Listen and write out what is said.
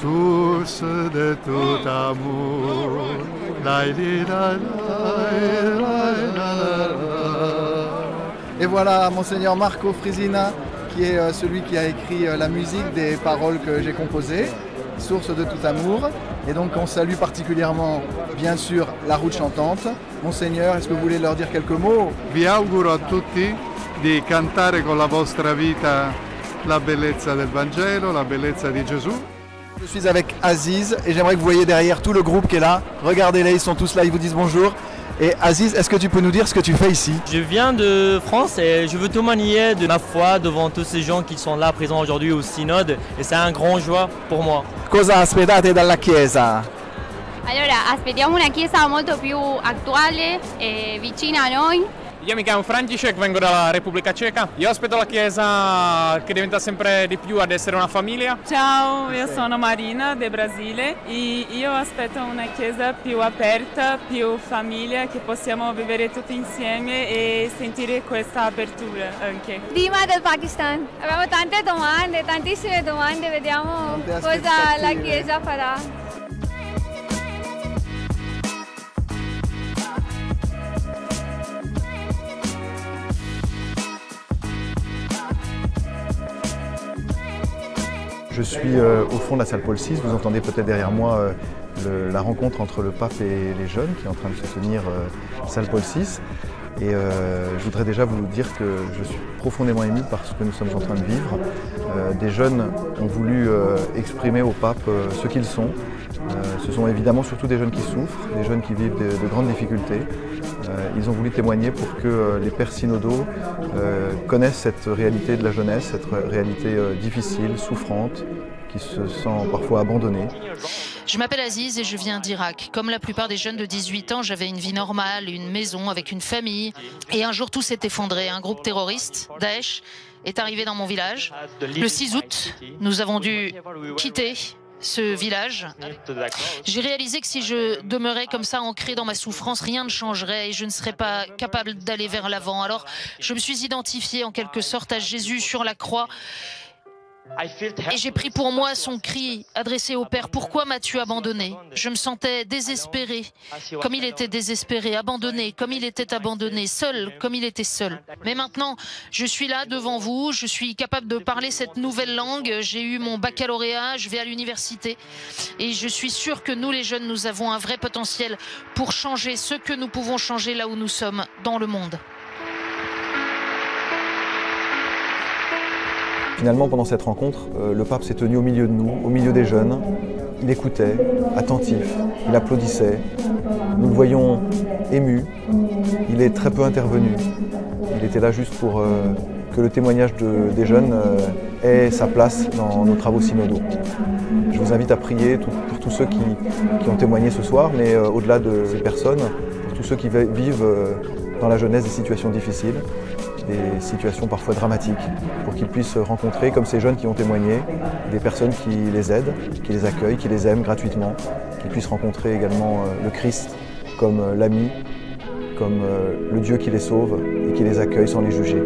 source de tout amour. Et voilà Monseigneur Marco Frisina, qui est celui qui a écrit la musique des paroles que j'ai composées, source de tout amour. Et donc on salue particulièrement, bien sûr, la route chantante. Monseigneur, est-ce que vous voulez leur dire quelques mots? Vi auguro a tutti di cantare con la vostra vita la bellezza del Vangelo, la bellezza di Gesù. Je suis avec Aziz et j'aimerais que vous voyez derrière tout le groupe qui est là. Regardez-les, ils sont tous là, ils vous disent bonjour. Et Aziz, est-ce que tu peux nous dire ce que tu fais ici? Je viens de France et je veux témoigner de ma foi devant tous ces gens qui sont là présents aujourd'hui au synode et c'est un grand joie pour moi. Cosa aspettate dalla Chiesa? Allora, aspettiamo una chiesa molto più attuale e vicina a noi. Io mi chiamo František, vengo dalla Repubblica Ceca. Io aspetto la Chiesa che diventa sempre di più ad essere una famiglia. Ciao, io sono Marina del Brasile e io aspetto una Chiesa più aperta, più famiglia, che possiamo vivere tutti insieme e sentire questa apertura anche. Dima del Pakistan. Abbiamo tante domande, tantissime domande, vediamo cosa la Chiesa farà. Je suis au fond de la salle Paul VI, vous entendez peut-être derrière moi la rencontre entre le pape et les jeunes qui est en train de se tenir salle Paul VI. Et je voudrais déjà vous dire que je suis profondément ému par ce que nous sommes en train de vivre. Des jeunes ont voulu exprimer au pape ce qu'ils sont. Ce sont évidemment surtout des jeunes qui souffrent, des jeunes qui vivent de grandes difficultés. Ils ont voulu témoigner pour que les pères synodaux connaissent cette réalité de la jeunesse, cette réalité difficile, souffrante, qui se sent parfois abandonnée. Je m'appelle Aziz et je viens d'Irak. Comme la plupart des jeunes de 18 ans, j'avais une vie normale, une maison avec une famille. Et un jour, tout s'est effondré. Un groupe terroriste, Daesh, est arrivé dans mon village. Le 6 août, nous avons dû quitter ce village. J'ai réalisé que si je demeurais comme ça ancré dans ma souffrance, rien ne changerait et je ne serais pas capable d'aller vers l'avant. Alors je me suis identifiée en quelque sorte à Jésus sur la croix et j'ai pris pour moi son cri adressé au Père. Pourquoi m'as-tu abandonné? Je me sentais désespéré, comme il était désespéré, abandonné, comme il était abandonné, seul, comme il était seul. Mais maintenant, je suis là devant vous, je suis capable de parler cette nouvelle langue, j'ai eu mon baccalauréat, je vais à l'université et je suis sûre que nous les jeunes, nous avons un vrai potentiel pour changer ce que nous pouvons changer là où nous sommes dans le monde. Finalement, pendant cette rencontre, le pape s'est tenu au milieu de nous, au milieu des jeunes. Il écoutait, attentif, il applaudissait. Nous le voyons ému. Il est très peu intervenu. Il était là juste pour que le témoignage des jeunes ait sa place dans nos travaux synodaux. Je vous invite à prier pour tous ceux qui ont témoigné ce soir, mais au-delà de ces personnes, pour tous ceux qui vivent dans la jeunesse des situations difficiles, des situations parfois dramatiques, pour qu'ils puissent rencontrer, comme ces jeunes qui ont témoigné, des personnes qui les aident, qui les accueillent, qui les aiment gratuitement, qu'ils puissent rencontrer également le Christ comme l'ami, comme le Dieu qui les sauve et qui les accueille sans les juger.